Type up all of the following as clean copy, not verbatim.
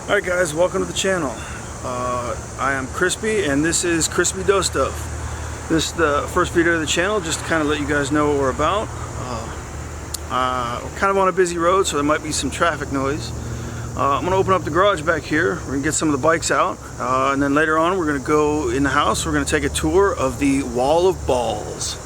Alright guys, welcome to the channel. I am Crispy and this is Crispy Dough Stuff. This is the first video of the channel, just to kind of let you guys know what we're about. We're kind of on a busy road, so there might be some traffic noise. I'm going to open up the garage back here. We're going to get some of the bikes out, and then later on we're going to go in the house. We're going to take a tour of the Wall of Balls.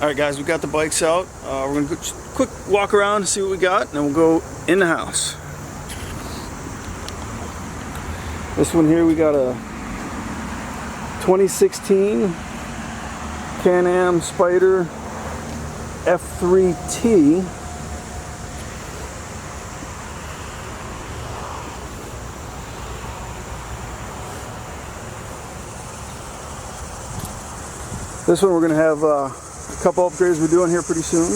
Alright guys, we got the bikes out. We're going to go quick walk around and see what we got, and then we'll go in the house. This one here, we got a 2016 Can-Am Spyder F3T. This one we're going to have a couple upgrades we're doing here pretty soon.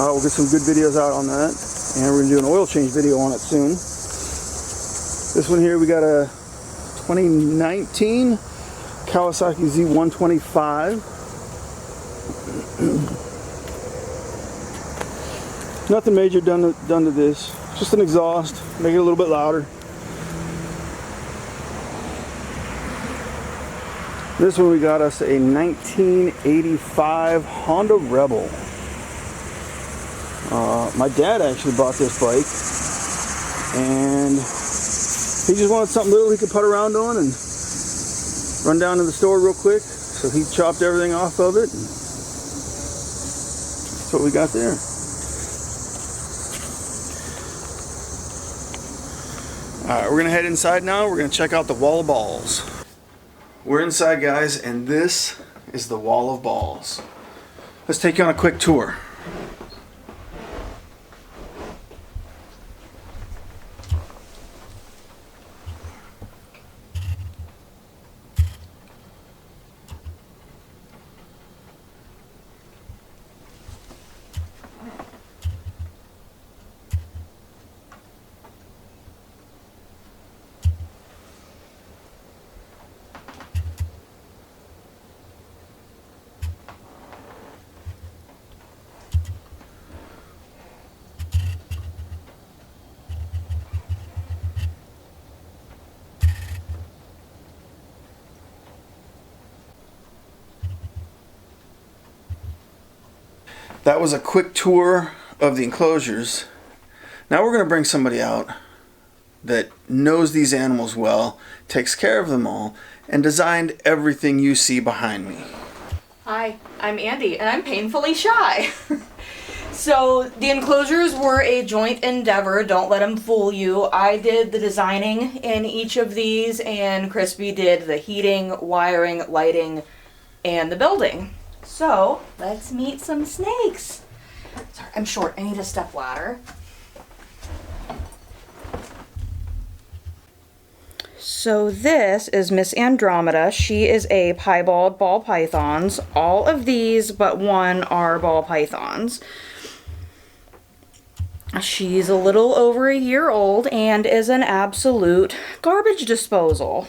We'll get some good videos out on that, and we're going to do an oil change video on it soon. This one here, we got a 2019 Kawasaki Z125. Nothing major done to this, just an exhaust, make it a little bit louder. This one we got us a 1985 Honda Rebel. My dad actually bought this bike, and he just wanted something little he could put around on and run down to the store real quick. So he chopped everything off of it. And that's what we got there. Alright, we're going to head inside now. We're going to check out the Wall of Balls. We're inside, guys, and this is the Wall of Balls. Let's take you on a quick tour. That was a quick tour of the enclosures. Now we're going to bring somebody out that knows these animals well, takes care of them all, and designed everything you see behind me. Hi, I'm Andy, and I'm painfully shy. So the enclosures were a joint endeavor, don't let them fool you. I did the designing in each of these, and Crispy did the heating, wiring, lighting, and the building. So, let's meet some snakes. Sorry, I'm short. I need a step ladder. So this is Miss Andromeda. She is a piebald ball pythons. All of these but one are ball pythons. She's a little over a year old and is an absolute garbage disposal.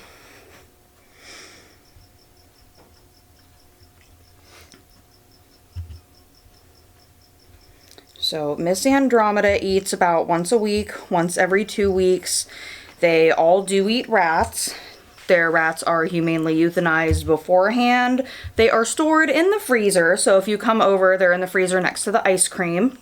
So Miss Andromeda eats about once a week, once every 2 weeks. They all do eat rats. Their rats are humanely euthanized beforehand. They are stored in the freezer, so if you come over, they're in the freezer next to the ice cream.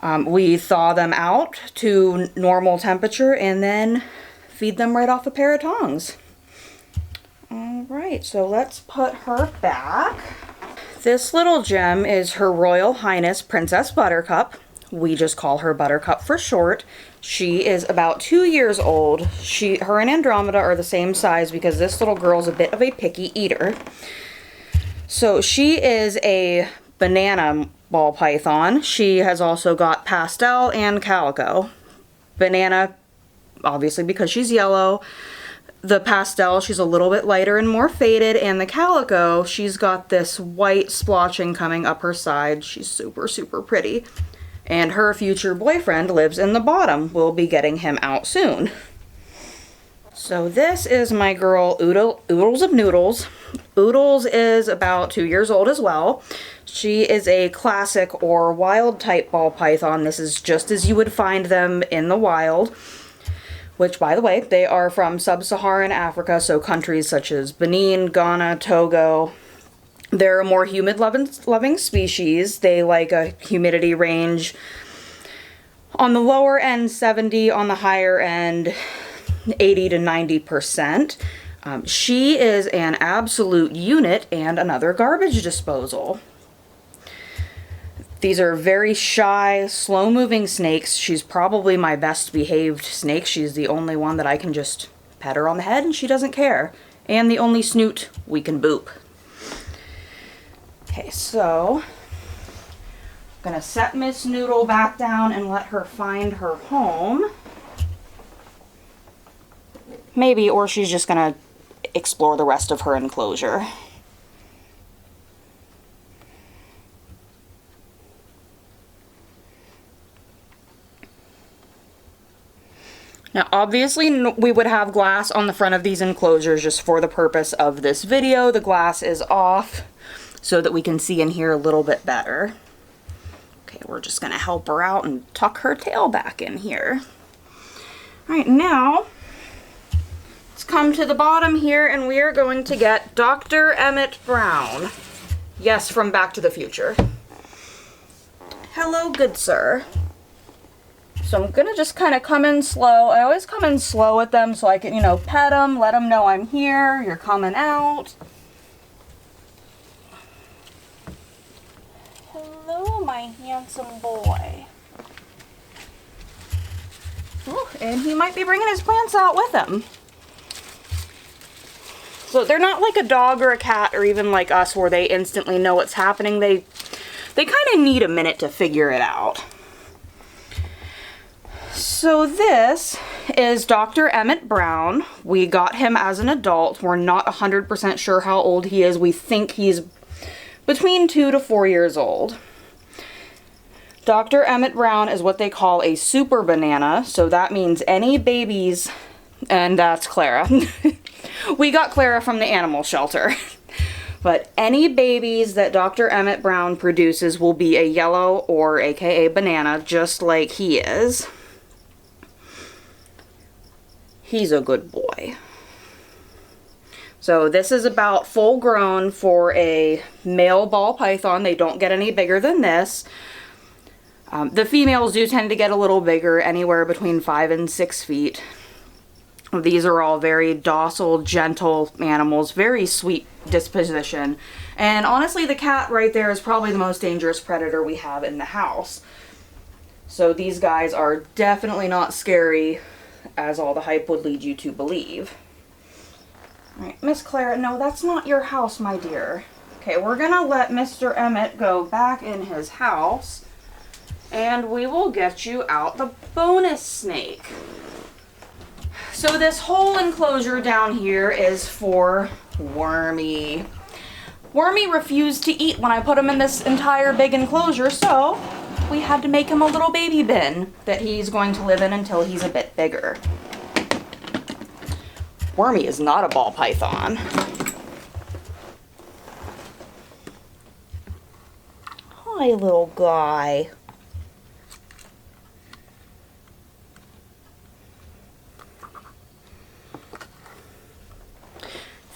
We thaw them out to normal temperature and then feed them right off a pair of tongs. Alright, so let's put her back. This little gem is Her Royal Highness Princess Buttercup. We just call her Buttercup for short. She is about 2 years old. Her and Andromeda are the same size because this little girl's a bit of a picky eater. So she is a banana ball python. She has also got pastel and calico. Banana, obviously because she's yellow. The pastel, she's a little bit lighter and more faded, and the calico, she's got this white splotching coming up her side. She's super, super pretty. And her future boyfriend lives in the bottom. We'll be getting him out soon. So this is my girl Oodles of Noodles. Oodles is about 2 years old as well. She is a classic or wild type ball python. This is just as you would find them in the wild. Which, by the way, they are from sub-Saharan Africa, so countries such as Benin, Ghana, Togo. They're a more humid-loving species. They like a humidity range on the lower end 70, on the higher end 80 to 90%. She is an absolute unit and another garbage disposal. These are very shy, slow-moving snakes. She's probably my best behaved snake. She's the only one that I can just pet her on the head and she doesn't care. And the only snoot we can boop. Okay, so I'm gonna set Miss Noodle back down and let her find her home. Maybe, or she's just gonna explore the rest of her enclosure. Now, obviously, we would have glass on the front of these enclosures just for the purpose of this video. The glass is off so that we can see and hear a little bit better. Okay, we're just going to help her out and tuck her tail back in here. All right, now, let's come to the bottom here, and we are going to get Dr. Emmett Brown. Yes, from Back to the Future. Hello, good sir. So I'm gonna just kind of come in slow. I always come in slow with them so I can, you know, pet them, let them know I'm here, you're coming out. Hello, my handsome boy. Ooh, and he might be bringing his plants out with him. So they're not like a dog or a cat or even like us where they instantly know what's happening. They kind of need a minute to figure it out. So this is Dr. Emmett Brown. We got him as an adult. We're not 100% sure how old he is. We think he's between 2 to 4 years old. Dr. Emmett Brown is what they call a super banana. So that means any babies, and that's Clara. We got Clara from the animal shelter. But any babies that Dr. Emmett Brown produces will be a yellow or aka banana, just like he is. He's a good boy. So this is about full grown for a male ball python. They don't get any bigger than this. The females do tend to get a little bigger, anywhere between 5 and 6 feet. These are all very docile, gentle animals, very sweet disposition. And honestly, the cat right there is probably the most dangerous predator we have in the house. So these guys are definitely not scary, as all the hype would lead you to believe. Alright, Miss Clara, no, that's not your house, my dear. Okay, we're gonna let Mr. Emmett go back in his house, and we will get you out the bonus snake. So this whole enclosure down here is for Wormy. Wormy refused to eat when I put him in this entire big enclosure, so we had to make him a little baby bin that he's going to live in until he's a bit bigger. Wormy is not a ball python. my little guy.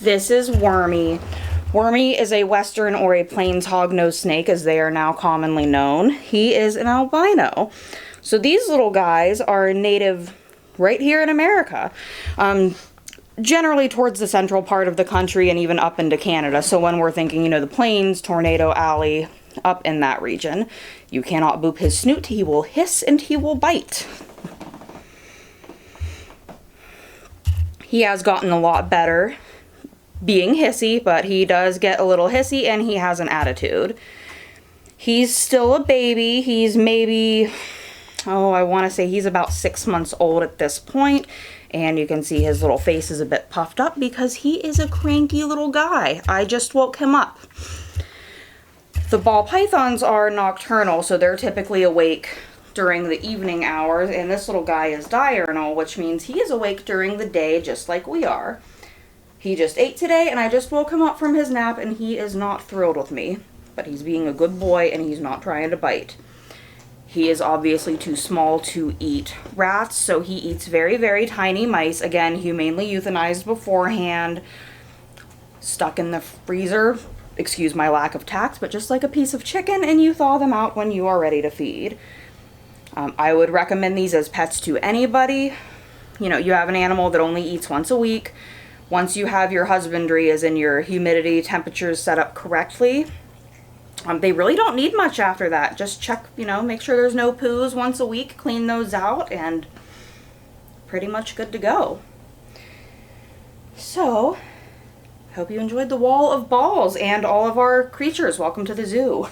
This is Wormy. Wormy is a western or a plains hognose snake, as they are now commonly known. He is an albino. So these little guys are native right here in America. Generally towards the central part of the country and even up into Canada. So when we're thinking, you know, the Plains, Tornado Alley, up in that region, you cannot boop his snoot. He will hiss and he will bite. He has gotten a lot better being hissy, but he does get a little hissy and he has an attitude. He's still a baby. He's maybe, I want to say he's about 6 months old at this point. And you can see his little face is a bit puffed up because he is a cranky little guy. I just woke him up. The ball pythons are nocturnal, so they're typically awake during the evening hours. And this little guy is diurnal, which means he is awake during the day just like we are. He just ate today, and I just woke him up from his nap, and he is not thrilled with me. But he's being a good boy, and he's not trying to bite. He is obviously too small to eat rats, so he eats very, very tiny mice. Again, humanely euthanized beforehand, stuck in the freezer. Excuse my lack of tact, but just like a piece of chicken, and you thaw them out when you are ready to feed. I would recommend these as pets to anybody. You know, you have an animal that only eats once a week. Once you have your husbandry, as in your humidity temperatures set up correctly, they really don't need much after that. Just check, you know, make sure there's no poos once a week, clean those out, and pretty much good to go. So, hope you enjoyed the wall of balls and all of our creatures. Welcome to the zoo.